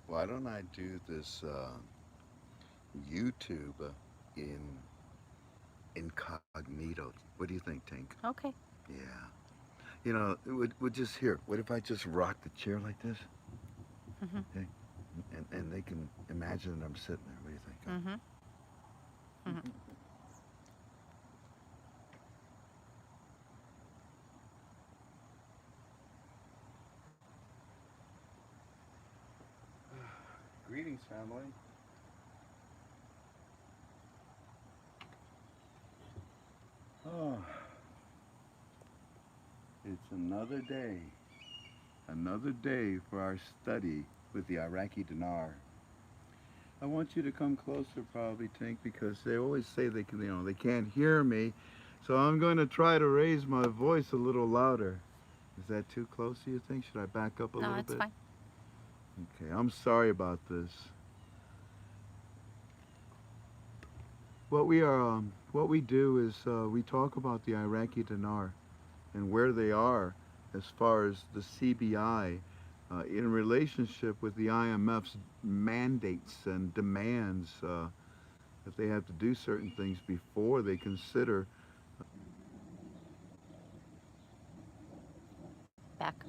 Why don't I do this YouTube in incognito? What do you think, Tink? Okay. Yeah. We'll just here. What if I just rock the chair like this? Mhm. Okay. And they can imagine that I'm sitting there. What do you think? Mhm. Mhm. Greetings, family. Oh, it's another day. Another day for our study with the Iraqi dinar. I want you to come closer, probably, Tink, because they always say they can't hear me. So I'm going to try to raise my voice a little louder. Is that too close, do you think? Should I back up a No, little it's bit? fine. Okay, I'm sorry about this. What we do is we talk about the Iraqi dinar and where they are as far as the CBI in relationship with the IMF's mandates and demands that they have to do certain things before they consider. Back.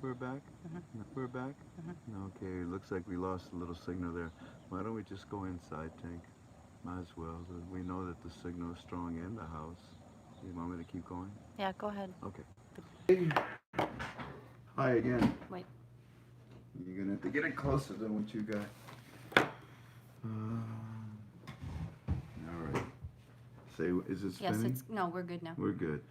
We're back. Mhm. We're back. Mhm. Okay, looks like we lost a little signal there. Why don't we just go inside, Tank? Might as well. We know that the signal is strong in the house. You want me to keep going? Yeah, go ahead. Okay. The, Hey, hi again. wait. You're gonna have to get it closer than what you got. All right. Say, is it Yes, spinning? it's no, we're good now. We're good.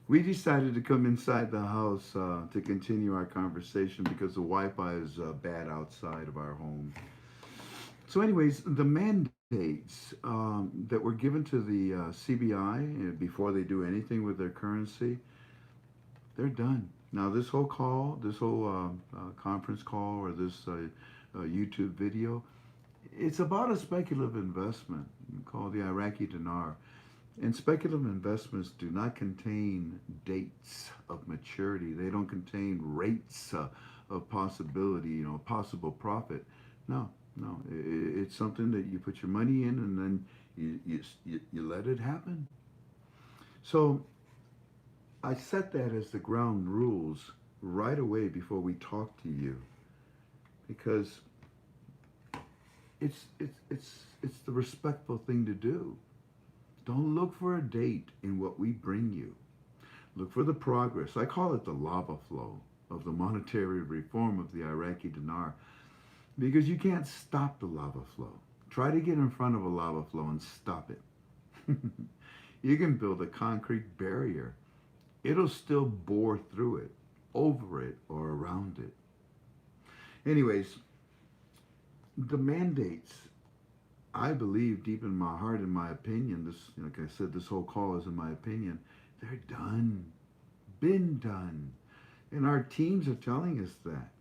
We decided to come inside the house to continue our conversation because the Wi-Fi is bad outside of our home. So, anyways, the mandates that were given to the CBI before they do anything with their currency, they're done. Now, this whole call, this whole conference call, or this YouTube video, it's about a speculative investment called the Iraqi dinar. And speculative investments do not contain dates of maturity. They don't contain rates of possibility, possible profit. No, no. It's something that you put your money in and then you let it happen. So I set that as the ground rules right away before we talk to you because it's the respectful thing to do. Don't look for a date in what we bring you. Look for the progress. I call it the lava flow of the monetary reform of the Iraqi dinar because you can't stop the lava flow. Try to get in front of a lava flow and stop it. You can build a concrete barrier. It'll still bore through it, over it, or around it. Anyways, the mandates, I believe deep in my heart, in my opinion, this, like I said, this whole call is in my opinion, they're done. Been done. And our teams are telling us that.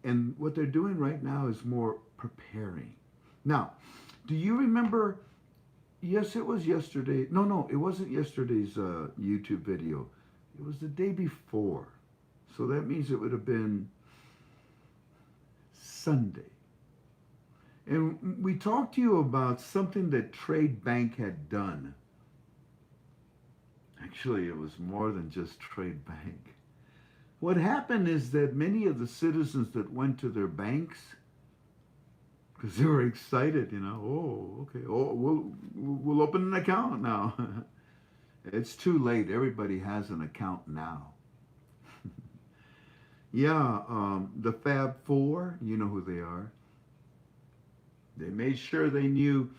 And what they're doing right now is more preparing. Now, do you remember? Yes, it was yesterday. No, no, it wasn't yesterday's YouTube video. It was the day before. So that means it would have been Sunday. And we talked to you about something that Trade Bank had done. Actually, it was more than just Trade Bank. What happened is that many of the citizens that went to their banks, because they were excited, oh, okay, oh, we'll open an account now. It's too late. Everybody has an account now. Yeah, the Fab Four, you know who they are. They made sure they knew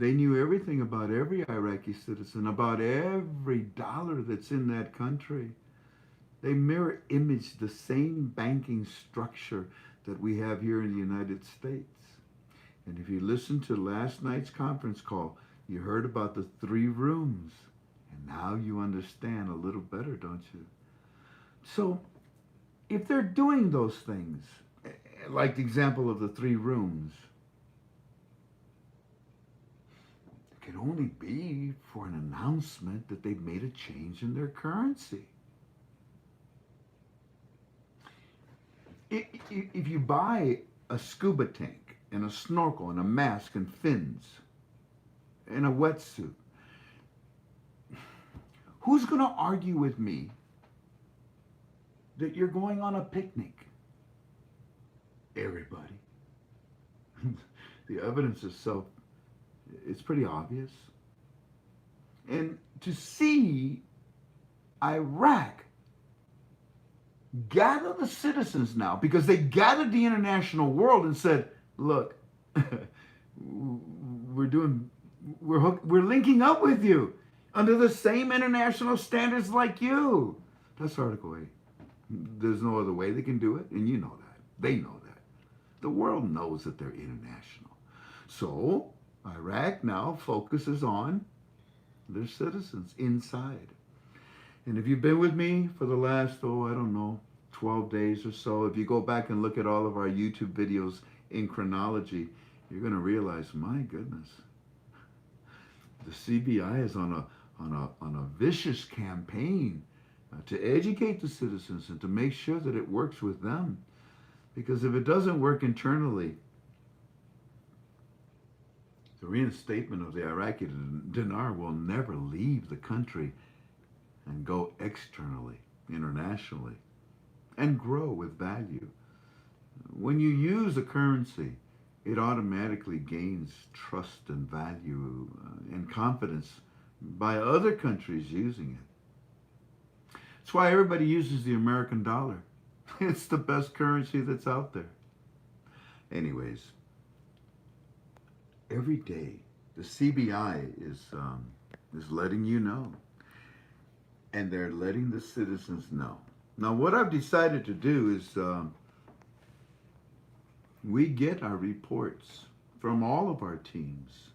everything about every Iraqi citizen, about every dollar that's in that country. They mirror image the same banking structure that we have here in the United States. And if you listened to last night's conference call, you heard about the three rooms. And now you understand a little better, don't you? So, if they're doing those things, like the example of the three rooms, it could only be for an announcement that they've made a change in their currency. If you buy a scuba tank and a snorkel and a mask and fins and a wetsuit, who's going to argue with me that you're going on a picnic? Everybody. The evidence is it's pretty obvious. And to see Iraq gather the citizens now, because they gathered the international world and said, look, we're linking up with you under the same international standards like you. That's Article 8. There's no other way they can do it, and you know that. They know that. The world knows that they're international. So Iraq now focuses on their citizens inside. And if you've been with me for the last, 12 days or so, if you go back and look at all of our YouTube videos in chronology, you're going to realize, my goodness, the CBI is on a vicious campaign to educate the citizens and to make sure that it works with them. Because if it doesn't work internally, the reinstatement of the Iraqi dinar will never leave the country and go externally, internationally, and grow with value. When you use a currency, it automatically gains trust and value and confidence by other countries using it. That's why everybody uses the American dollar. It's the best currency that's out there. Anyways, every day the CBI is letting you know, and they're letting the citizens know. Now, what I've decided to do is we get our reports from all of our teams.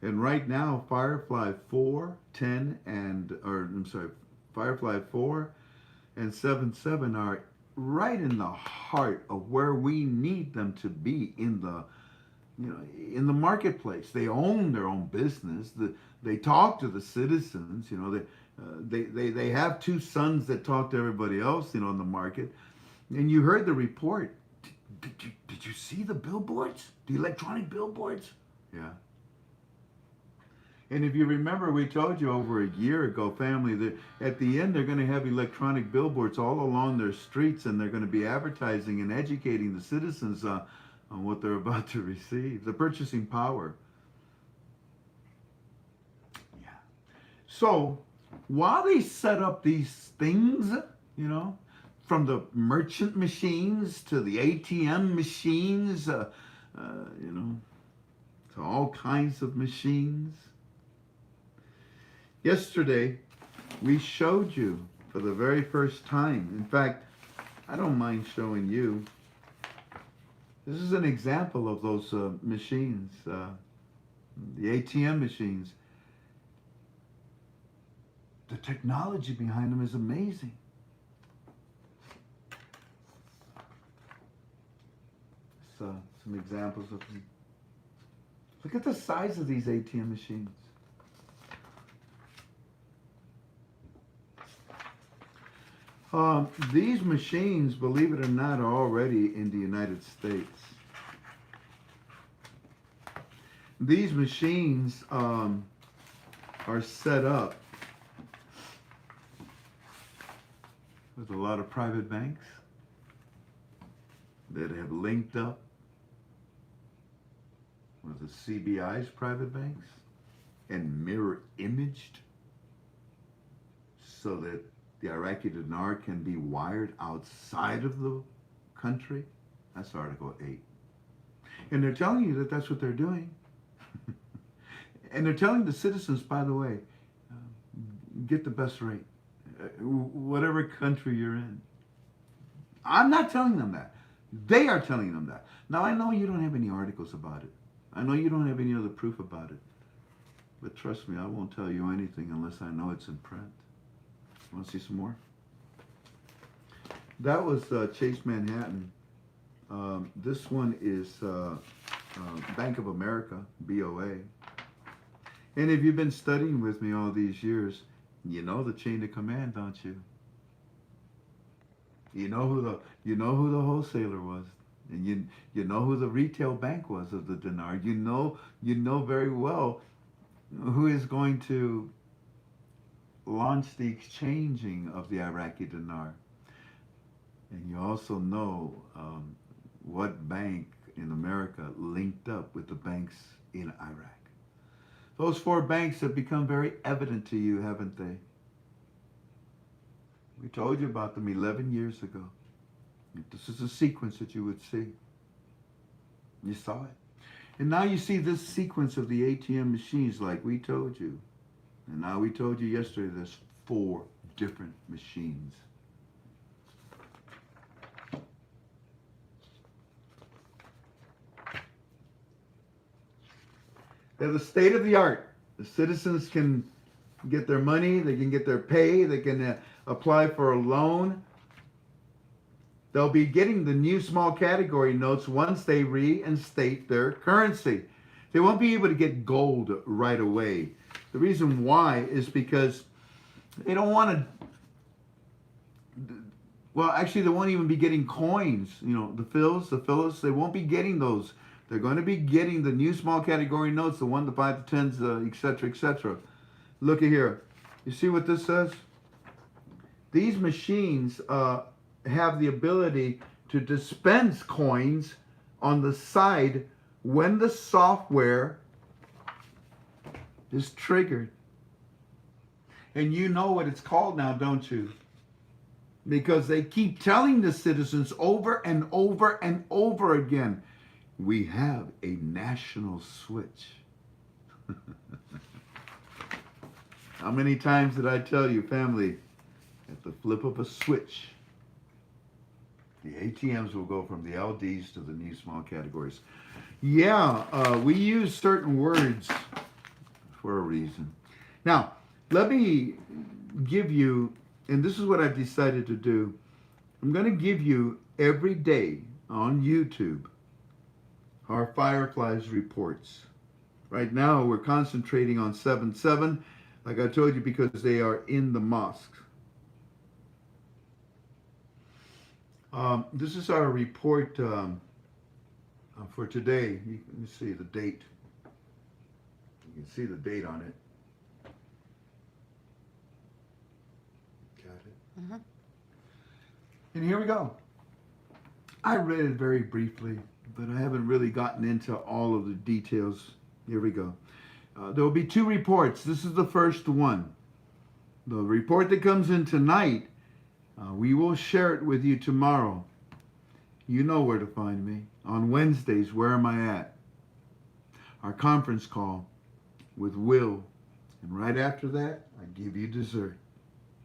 And right now, Firefly 4, 10, Firefly 4 and 7 are right in the heart of where we need them to be in the marketplace. They own their own business. They talk to the citizens. They have two sons that talk to everybody else, in the market. And you heard the report. Did you see the billboards? The electronic billboards? Yeah. And if you remember, we told you over a year ago, family, that at the end they're going to have electronic billboards all along their streets, and they're going to be advertising and educating the citizens on what they're about to receive, the purchasing power. Yeah. So while they set up these things, from the merchant machines to the ATM machines, to all kinds of machines. Yesterday, we showed you for the very first time. In fact, I don't mind showing you. This is an example of those machines, the ATM machines. The technology behind them is amazing. Some examples of them. Look at the size of these ATM machines. These machines, believe it or not, are already in the United States. These machines are set up with a lot of private banks that have linked up with the CBI's private banks and mirror imaged so that the Iraqi dinar can be wired outside of the country. That's Article 8. And they're telling you that that's what they're doing. And they're telling the citizens, by the way, get the best rate, whatever country you're in. I'm not telling them that. They are telling them that. Now, I know you don't have any articles about it. I know you don't have any other proof about it. But trust me, I won't tell you anything unless I know it's in print. Want to see some more? That was Chase Manhattan. This one is Bank of America, BOA. And if you've been studying with me all these years, you know the chain of command, don't you? You know who the wholesaler was, and you know who the retail bank was of the dinar. You know very well who is going to launch the exchanging of the Iraqi dinar, and you also know what bank in America linked up with the banks in Iraq. Those four banks have become very evident to you, haven't they? We told you about them 11 years ago. This is a sequence that you would see. You saw it. And now you see this sequence of the ATM machines like we told you. And now we told you yesterday there's four different machines. They're the state of the art. The citizens can get their money, they can get their pay, they can apply for a loan. They'll be getting the new small category notes once they reinstate their currency. They won't be able to get gold right away. The reason why is because they don't want to. Well, actually, they won't even be getting coins. You know, the Phillies, they won't be getting those. They're going to be getting the new small category notes, the 1, the 5, the 10s, etc., etc. Look at here. You see what this says? These machines have the ability to dispense coins on the side when the software is triggered. And you know what it's called now, don't you? Because they keep telling the citizens over and over and over again, we have a national switch. How many times did I tell you, family, at the flip of a switch, the ATMs will go from the LDs to the new small categories. Yeah, we use certain words for a reason. Now, let me give you, and this is what I've decided to do. I'm going to give you every day on YouTube our Firefly's reports. Right now, we're concentrating on 7-7, like I told you, because they are in the mosques. This is our report for today. You can see the date. You can see the date on it. Got it? Mm-hmm. And here we go. I read it very briefly, but I haven't really gotten into all of the details. Here we go. There will be two reports. This is the first one. The report that comes in tonight, we will share it with you tomorrow. You know where to find me. On Wednesdays, where am I at? Our conference call with Will. And right after that, I give you dessert.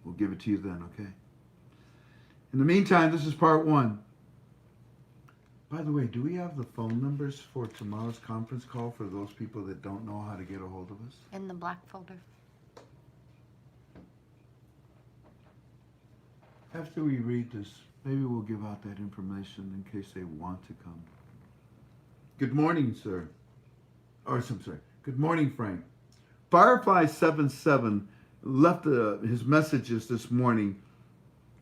We'll give it to you then, okay? In the meantime, this is part one. By the way, do we have the phone numbers for tomorrow's conference call for those people that don't know how to get a hold of us? In the black folder. After we read this, maybe we'll give out that information in case they want to come. Good morning, sir. Or, I'm sorry. Good morning, Frank. Firefly 77 left his messages this morning.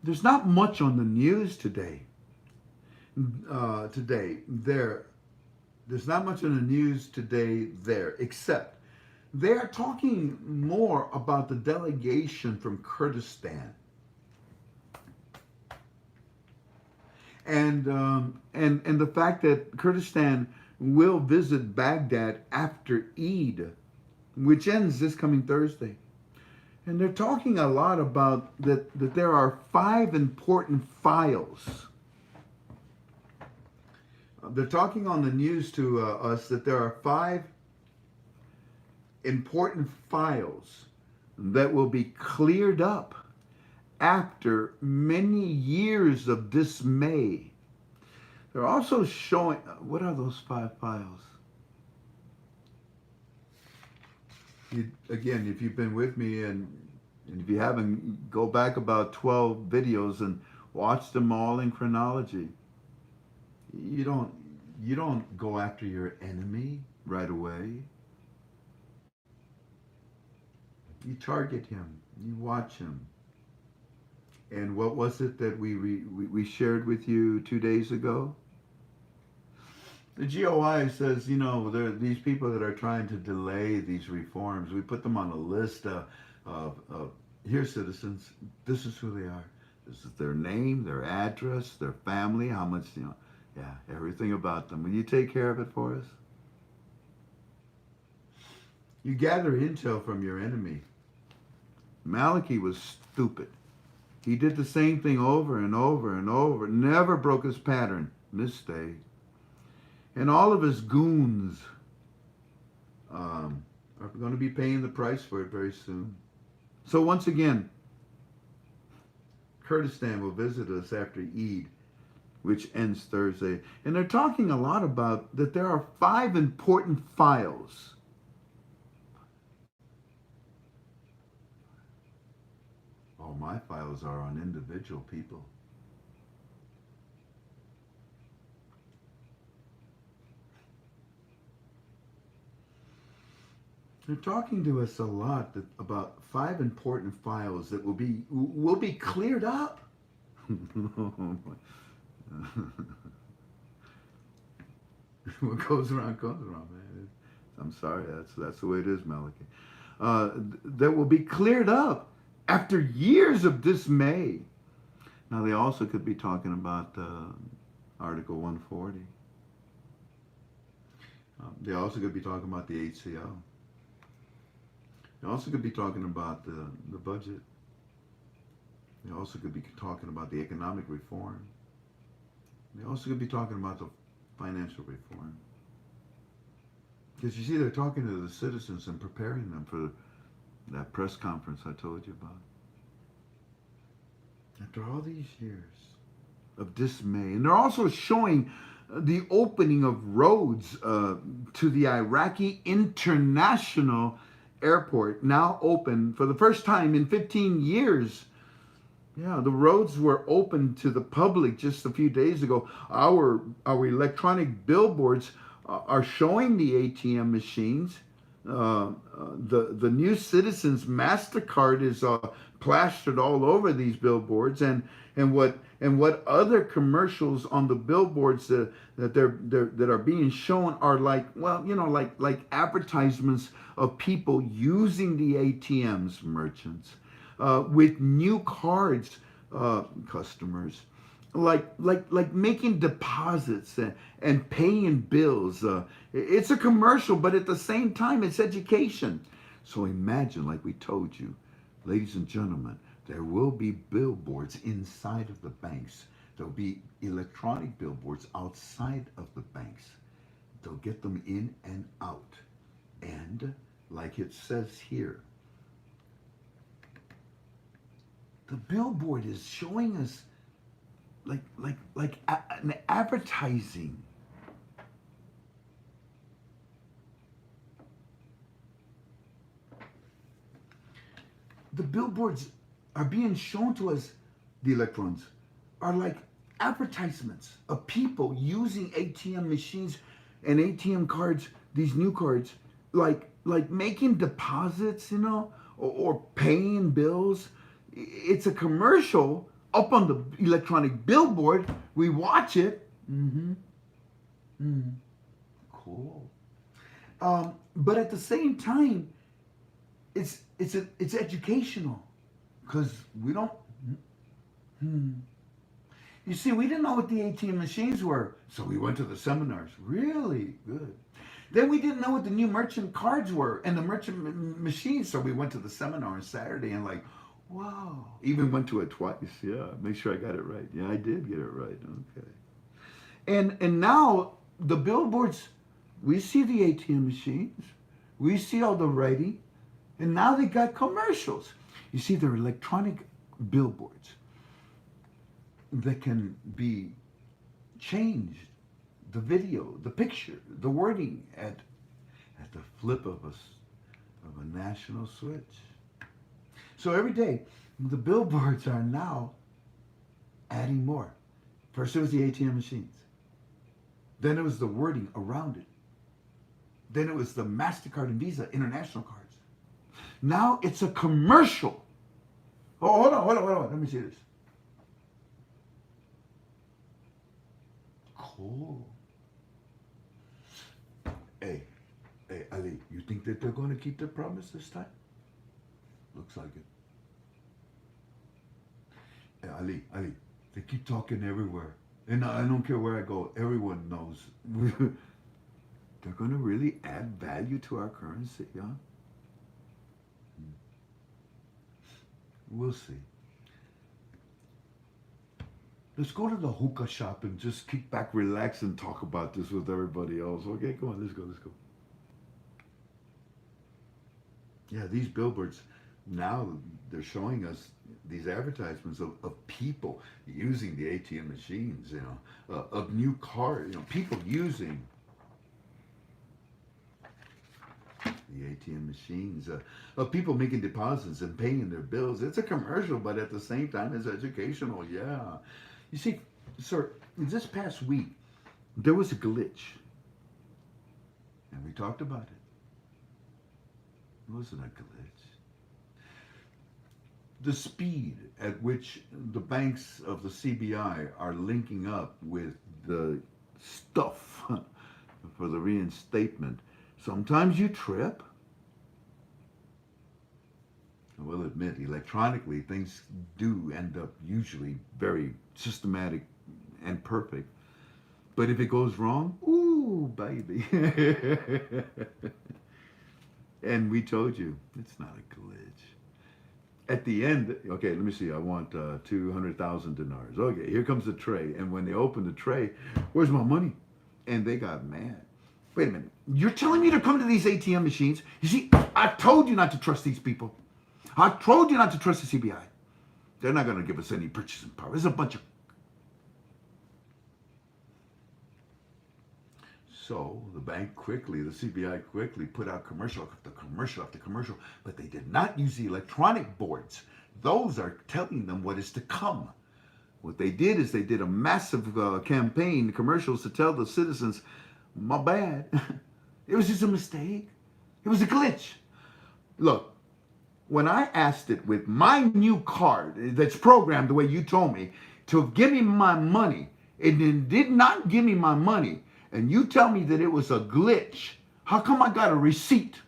There's not much on the news today. There's not much on the news today there, except they are talking more about the delegation from Kurdistan. And the fact that Kurdistan will visit Baghdad after Eid, which ends this coming Thursday. And they're talking a lot about that there are 5 important files. They're talking on the news to us that there are 5 important files that will be cleared up after many years of dismay. They're also showing, what are those 5 files? Again, if you've been with me and if you haven't, go back about 12 videos and watch them all in chronology. You don't go after your enemy right away. You target him. You watch him. And what was it that we shared with you 2 days ago? The GOI says, there are these people that are trying to delay these reforms. We put them on a list of here, citizens, this is who they are. This is their name, their address, their family, how much, yeah, everything about them. Will you take care of it for us? You gather intel from your enemy. Malachi was stupid. He did the same thing over and over and over, never broke his pattern. Mistake. And all of his goons are going to be paying the price for it very soon. So once again, Kurdistan will visit us after Eid, which ends Thursday. And they're talking a lot about that there are 5 important files. Oh, my files are on individual people. They're talking to us a lot about 5 important files that will be cleared up. What goes around comes around, man. I'm sorry, that's the way it is, Malachi. That will be cleared up after years of dismay. Now they also could be talking about Article 140. They also could be talking about the HCO. They also could be talking about the budget. They also could be talking about the economic reform. They also could be talking about the financial reform. Because you see, they're talking to the citizens and preparing them for that press conference I told you about. After all these years of dismay. And they're also showing the opening of roads to the Iraqi International Airport, now open for the first time in 15 years. Yeah, the roads were open to the public just a few days ago. Our electronic billboards are showing the ATM machines. The new Citizens MasterCard is plastered all over these billboards, and what other commercials on the billboards that are being shown are like, well, like advertisements of people using the ATMs, merchants, with new cards, customers, like making deposits and paying bills. It's a commercial, but at the same time, it's education. So imagine, like we told you, ladies and gentlemen, there will be billboards inside of the banks. There'll be electronic billboards outside of the banks. They'll get them in and out. And like it says here, the billboard is showing us like an advertising. The billboards are being shown to us, the electrons, are like advertisements of people using ATM machines and ATM cards, these new cards, like making deposits, or paying bills. It's a commercial up on the electronic billboard. We watch it. Cool. But at the same time, it's educational, because we don't. You see, we didn't know what the ATM machines were, so we went to the seminars. Really good. Then we didn't know what the new merchant cards were and the merchant machines, so we went to the seminar on Saturday and wow. Even went to it twice. Yeah, make sure I got it right. Yeah, I did get it right. Okay. And now the billboards, we see the ATM machines, we see all the writing, and now they got commercials. You see, they're electronic billboards that can be changed, the video, the picture, the wording at the flip of a national switch. So every day, the billboards are now adding more. First it was the ATM machines. Then it was the wording around it. Then it was the MasterCard and Visa international cards. Now it's a commercial. Oh, hold on. Let me see this. Cool. Hey, Ali, you think that they're going to keep their promise this time? Looks like it. Hey, Ali, they keep talking everywhere. And I don't care where I go, everyone knows. They're going to really add value to our currency, huh? We'll see. Let's go to the hookah shop and just kick back, relax, and talk about this with everybody else. Okay, come on, let's go. Yeah, these billboards, now they're showing us these advertisements of people using the ATM machines, of new cars, people using the ATM machines, of people making deposits and paying their bills. It's a commercial, but at the same time, it's educational. Yeah. You see, sir, this past week, there was a glitch. And we talked about it. It wasn't a glitch. The speed at which the banks of the CBI are linking up with the stuff for the reinstatement. Sometimes you trip. I will admit, electronically, things do end up usually very systematic and perfect. But if it goes wrong, ooh, baby. And we told you, it's not a glitch. At the end, okay, let me see, I want 200,000 dinars. Okay, here comes the tray. And when they opened the tray, where's my money? And they got mad. Wait a minute, you're telling me to come to these ATM machines? You see, I told you not to trust these people. I told you not to trust the CBI. They're not going to give us any purchasing power. It's a bunch of... So the bank quickly, the CBI quickly put out commercial after commercial after commercial, but they did not use the electronic boards. Those are telling them what is to come. What they did is they did a massive campaign, commercials to tell the citizens, my bad. It was just a mistake. It was a glitch. Look, when I asked it with my new card that's programmed the way you told me to give me my money, it did not give me my money, and you tell me that it was a glitch, how come I got a receipt?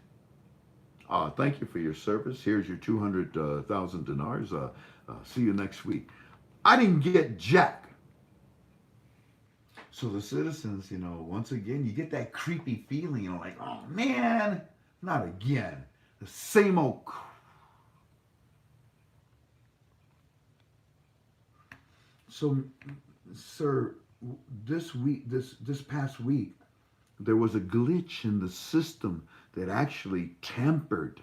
Thank you for your service. Here's your 200,000 dinars. See you next week. I didn't get jack. So the citizens, once again, you get that creepy feeling, like, oh man, not again. The same old So, sir, this past week, there was a glitch in the system that actually tampered.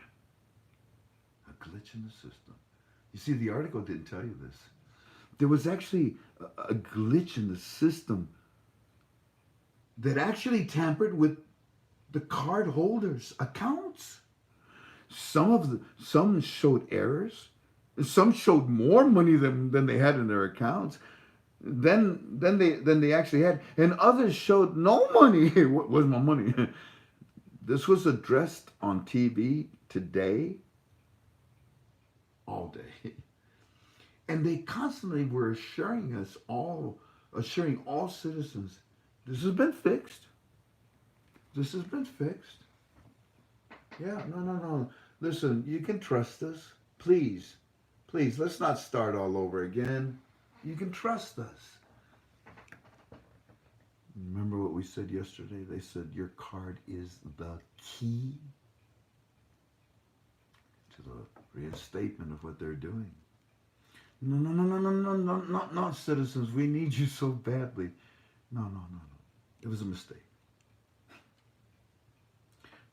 A glitch in the system. You see, the article didn't tell you this. There was actually a glitch in the system that actually tampered with the card holders' accounts. Some showed errors. Some showed more money than they had in their accounts. Than they actually had, and others showed no money. Where's my money? This was addressed on TV today, all day, and they constantly were assuring all citizens, this has been fixed. This has been fixed. Yeah, no. Listen, you can trust us. Please, let's not start all over again. You can trust us. Remember what we said yesterday? They said your card is the key to the reinstatement of what they're doing. No, citizens. We need you so badly. No. It was a mistake.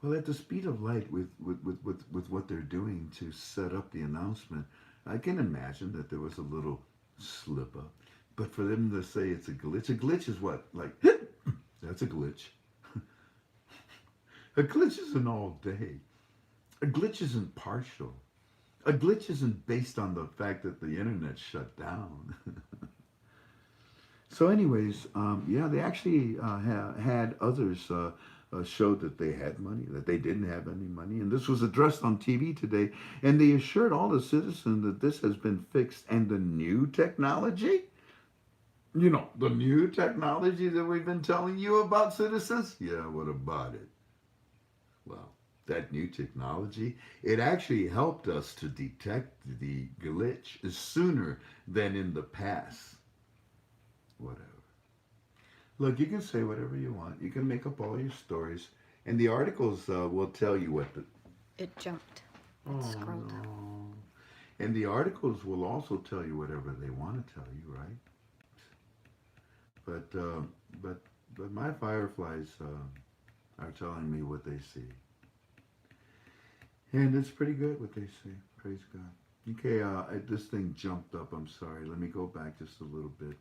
Well, at the speed of light with what they're doing to set up the announcement, I can imagine that there was a little slip up. But for them to say it's a glitch is what? Like, that's a glitch. A glitch isn't all day. A glitch isn't partial. A glitch isn't based on the fact that the internet shut down. So anyways, they actually had others showed that they had money, that they didn't have any money. And this was addressed on TV today. And they assured all the citizens that this has been fixed. And the new technology, You know, the new technology that we've been telling you about, citizens? Yeah, what about it? Well, that new technology, it actually helped us to detect the glitch sooner than in the past. Whatever. Look, you can say whatever you want. You can make up all your stories. And the articles will tell you what the. It jumped. It Oh, scrolled. no. And the articles will also tell you whatever they want to tell you, right? But, uh, but, but my fireflies are telling me what they see. And it's pretty good what they say. Praise God. Okay, this thing jumped up. I'm sorry. Let me go back just a little bit.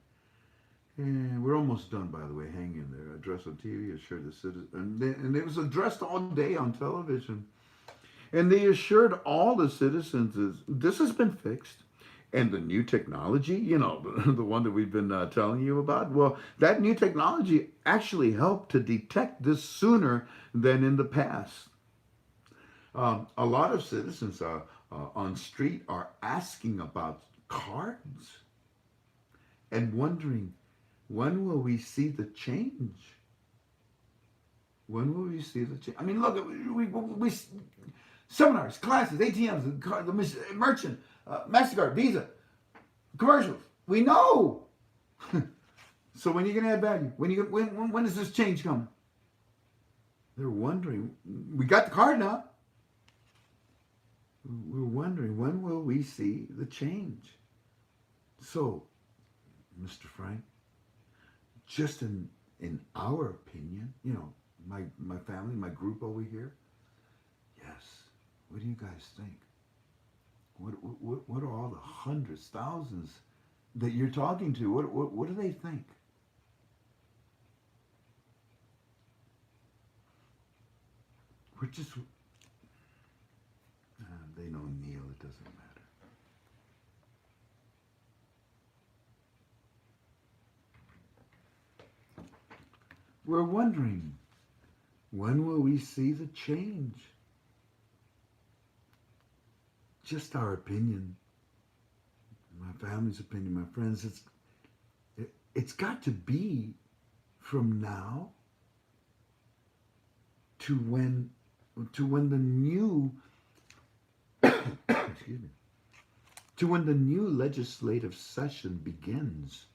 And we're almost done, by the way. Hang in there. Address on TV assured the citizen, and it was addressed all day on television. And they assured all the citizens this has been fixed. And the new technology, you know, the one that we've been telling you about, well, that new technology actually helped to detect this sooner than in the past. A lot of citizens on street are asking about cards and wondering when will we see the change? When will we see the change? I mean, look, we seminars, classes, ATMs, the merchant, Mastercard, Visa, commercials. We know. So when are you going to add value? When is this change coming? They're wondering. We got the card now. We're wondering when will we see the change? So, Mr. Frank, just in our opinion, you know, my family, my group over here, yes. What do you guys think? What are all the hundreds, thousands that you're talking to? What do they think? We're just they know Neil. It doesn't matter. We're wondering when will we see the change? Just our opinion, my family's opinion, my friends. It's got to be from now to when the new excuse me, to when the new legislative session begins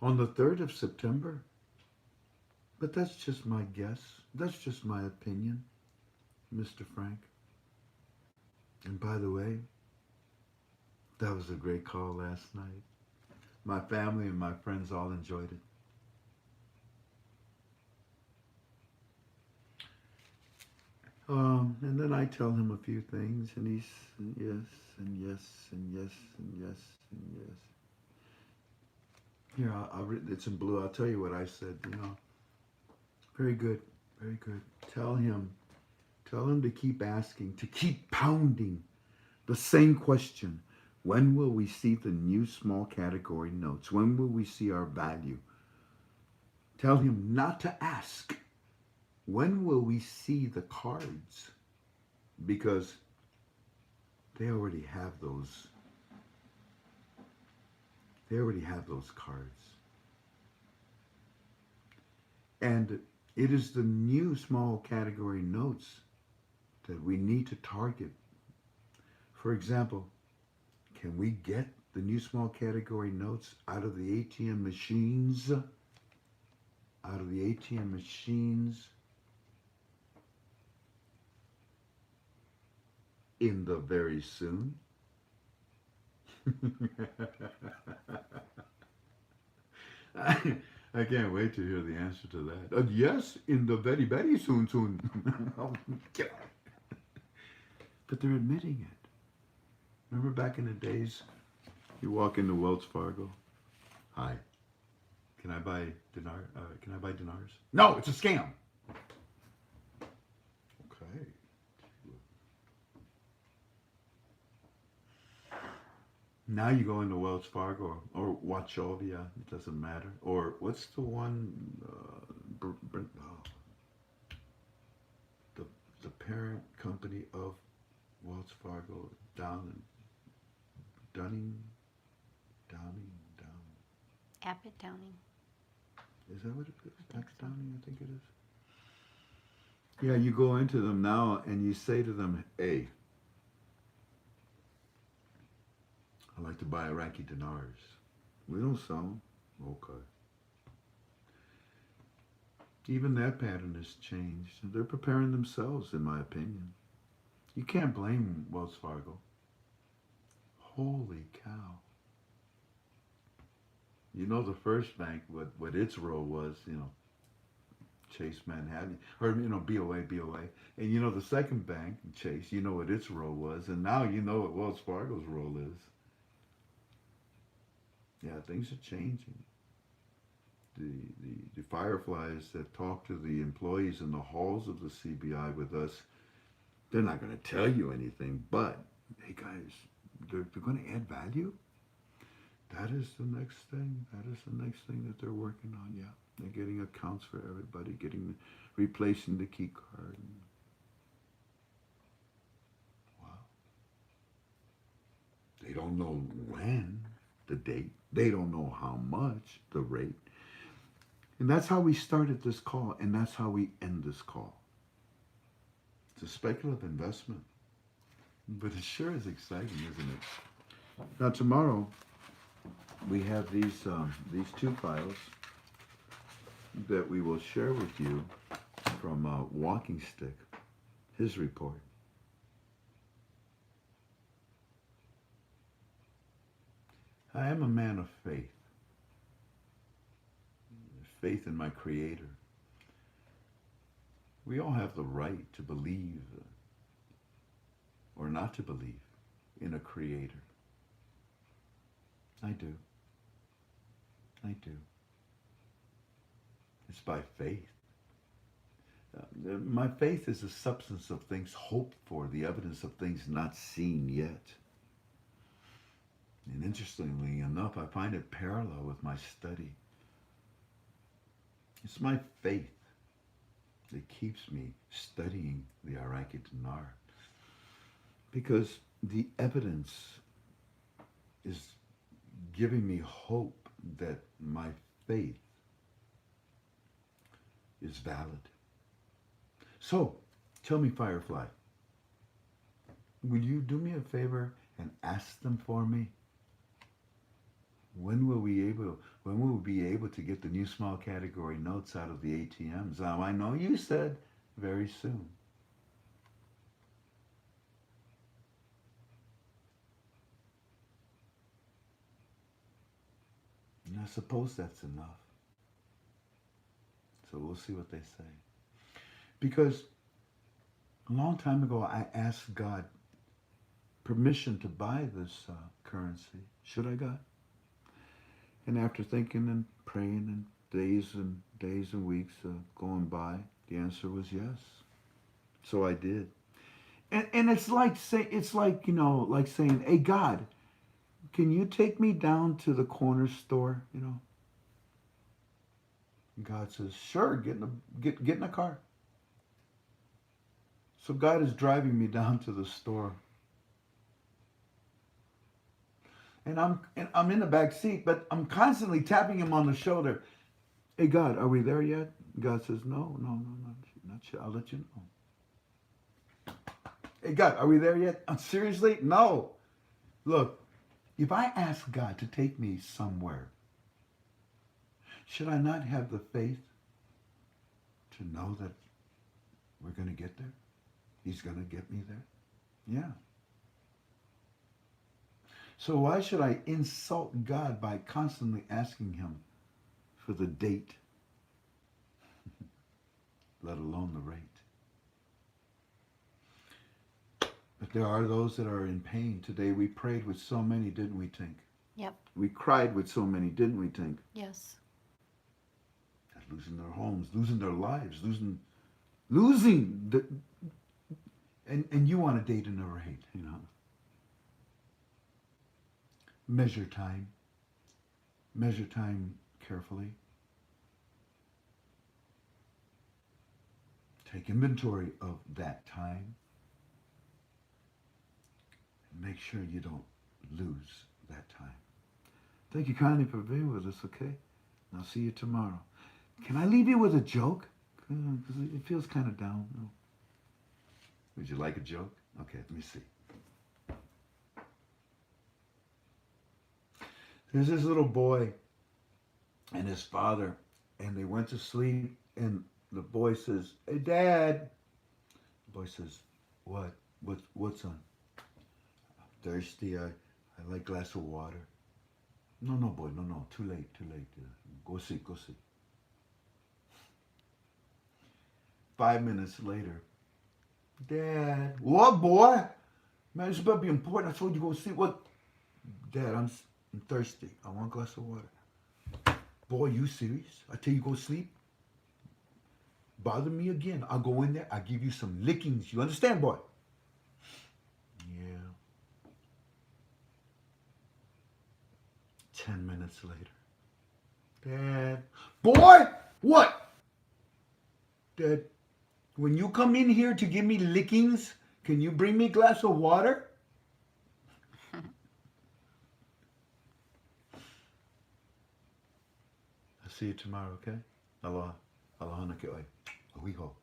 on the 3rd of September. But that's just my guess. That's just my opinion, Mr. Frank. And by the way, that was a great call last night. My family and my friends all enjoyed it. And then I tell him a few things, and he's yes, and yes, and yes, and yes, and yes. Here, it's in blue. I'll tell you what I said, you know. Very good, very good. Tell him to keep asking, to keep pounding the same question. When will we see the new small category notes? When will we see our value? Tell him not to ask. When will we see the cards? Because they already have those. They already have those cards. And it is the new small category notes that we need to target. For example, can we get the new small category notes out of the ATM machines? Out of the ATM machines in the very soon? I can't wait to hear the answer to that. Yes, in the very, very soon. Oh, God. But they're admitting it. Remember back in the days, you walk into Wells Fargo. Hi, can I buy dinars? No, it's a scam. Okay. Now you go into Wells Fargo or Wachovia, it doesn't matter. Or what's the one, the parent company of Wells Fargo, Downing, Abbott Downing. Is that what it is? I think so. Downing, I think it is. Yeah, you go into them now and you say to them, hey, I'd like to buy Iraqi dinars. We don't sell them. Okay. Even that pattern has changed. They're preparing themselves, in my opinion. You can't blame Wells Fargo. Holy cow. You know the first bank, what its role was, Chase Manhattan, or, BOA. And you know the second bank, Chase, you know what its role was. And now you know what Wells Fargo's role is. Yeah, things are changing. The Fireflies that talk to the employees in the halls of the CBI with us, they're not going to tell you anything, but, hey guys, they're going to add value. That is the next thing. That is the next thing that they're working on, yeah. They're getting accounts for everybody, replacing the key card. Wow. They don't know when, the date. They don't know how much, the rate. And that's how we started this call, and that's how we end this call. It's a speculative investment, but it sure is exciting, isn't it? Now tomorrow, we have these two files that we will share with you from Walking Stick, his report. I am a man of faith. Faith in my Creator. We all have the right to believe or not to believe in a Creator. I do. I do. It's by faith. My faith is the substance of things hoped for, the evidence of things not seen yet. And interestingly enough, I find it parallel with my study. It's my faith that keeps me studying the Iraqi dinar, because the evidence is giving me hope that my faith is valid. So, tell me, Firefly, would you do me a favor and ask them for me? When will we be able to get the new small category notes out of the ATMs? Now, I know you said very soon. And I suppose that's enough. So we'll see what they say. Because a long time ago, I asked God permission to buy this currency. Should I, God? And after thinking and praying and days and weeks going by, the answer was yes. So I did. And it's like saying, hey God, can you take me down to the corner store? And God says, sure, get in a car. So God is driving me down to the store. And I'm in the back seat, but I'm constantly tapping him on the shoulder. Hey, God, are we there yet? God says, no, not yet. I'll let you know. Hey, God, are we there yet? Seriously? No. Look, if I ask God to take me somewhere, should I not have the faith to know that we're going to get there? He's going to get me there? Yeah. So why should I insult God by constantly asking him for the date, let alone the rate? But there are those that are in pain. Today we prayed with so many, didn't we, Tink? Yep. We cried with so many, didn't we, Tink? Yes. Losing their homes, losing their lives, losing the, and you want a date and a rate, Measure time carefully. Take inventory of that time. And make sure you don't lose that time. Thank you kindly for being with us, okay? And I'll see you tomorrow. Can I leave you with a joke? Because it feels kind of down. No? Would you like a joke? Okay, let me see. There's this little boy and his father, and they went to sleep, and the boy says, "Hey, Dad." The boy says, "What? What, son?" "Thirsty. I like a glass of water." "No, no, boy, no. Too late, too late. Go sleep, go sleep." 5 minutes later, "Dad." "What, boy? Man, this better be important. I told you to go sleep." "What?" "Dad, I'm thirsty. I want a glass of water." "Boy, you serious? I tell you go sleep? Bother me again. I'll go in there. I'll give you some lickings. You understand, boy?" "Yeah." 10 minutes later. "Dad." "Boy, what?" "Dad, when you come in here to give me lickings, can you bring me a glass of water?" I'll see you tomorrow, okay? Aloha. Aloha na ke oi. Ahui ho.